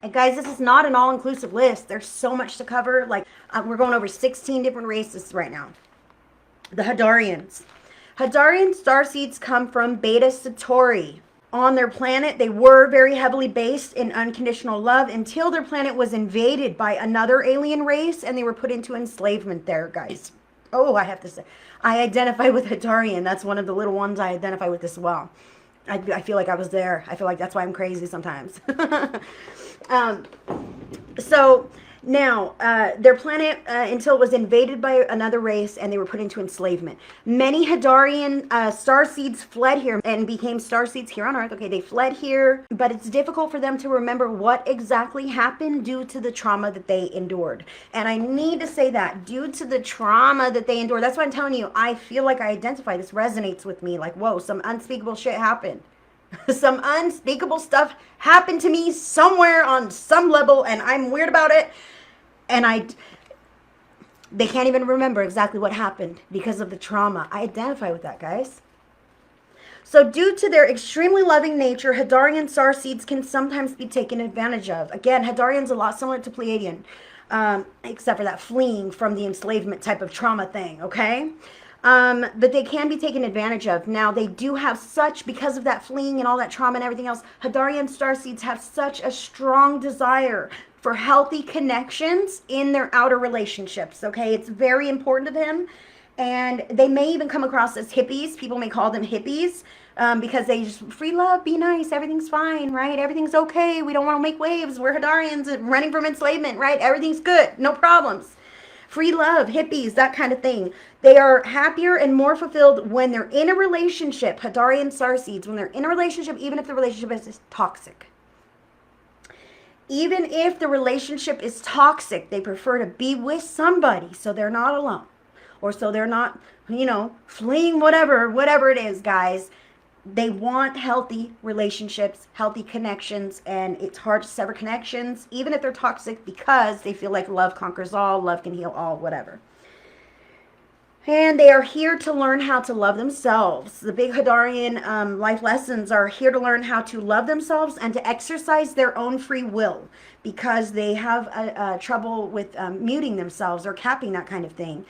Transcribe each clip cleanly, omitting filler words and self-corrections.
And guys, this is not an all-inclusive list. There's so much to cover. Like, we're going over 16 different races right now. The Hadarians. Hadarian starseeds come from Beta Satori. On their planet, they were very heavily based in unconditional love until their planet was invaded by another alien race and they were put into enslavement there, guys. Oh, I have to say, I identify with Hadarian. That's one of the little ones I identify with as well. I feel like I was there. I feel like that's why I'm crazy sometimes. So now, their planet, until it was invaded by another race and they were put into enslavement. Many Hadarian starseeds fled here and became starseeds here on Earth. Okay, they fled here, but it's difficult for them to remember what exactly happened due to the trauma that they endured. And I need to say that, due to the trauma that they endured. That's why I'm telling you, I feel like I identify. This resonates with me. Like, whoa, some unspeakable shit happened. Some unspeakable stuff happened to me somewhere on some level, and I'm weird about it. And they can't even remember exactly what happened because of the trauma. I identify with that, guys. So due to their extremely loving nature, Hadarian starseeds can sometimes be taken advantage of. Again, Hadarian's a lot similar to Pleiadian, except for that fleeing from the enslavement type of trauma thing, okay? But they can be taken advantage of. Now, they do have such, because of that fleeing and all that trauma and everything else, Hadarian starseeds have such a strong desire for healthy connections in their outer relationships, okay? It's very important to them. And they may even come across as hippies. People may call them hippies because they just, free love, be nice, everything's fine, right? Everything's okay. We don't want to make waves. We're Hadarians running from enslavement, right? Everything's good. No problems. Free love, hippies, that kind of thing. They are happier and more fulfilled when they're in a relationship, Hadarian starseeds, when they're in a relationship, even if the relationship is toxic. Even if the relationship is toxic, they prefer to be with somebody so they're not alone. Or so they're not, you know, fleeing whatever it is, guys. They want healthy relationships, healthy connections, and it's hard to sever connections, even if they're toxic, because they feel like love conquers all, love can heal all, whatever. And they are here to learn how to love themselves. The big Hadarian life lessons are here to learn how to love themselves and to exercise their own free will, because they have trouble with muting themselves or capping, that kind of thing.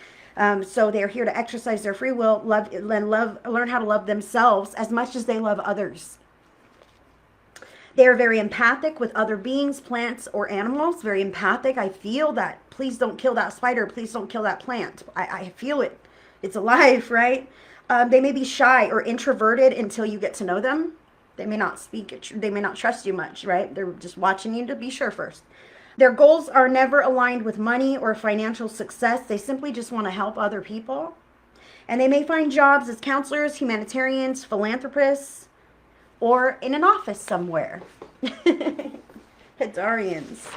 So they're here to exercise their free will, learn how to love themselves as much as they love others. They are very empathic with other beings, plants, or animals. Very empathic. I feel that. Please don't kill that spider. Please don't kill that plant. I feel it. It's alive, right? They may be shy or introverted until you get to know them. They may not speak. They may not trust you much, right? They're just watching you to be sure first. Their goals are never aligned with money or financial success. They simply just want to help other people. And they may find jobs as counselors, humanitarians, philanthropists, or in an office somewhere. Hadarians.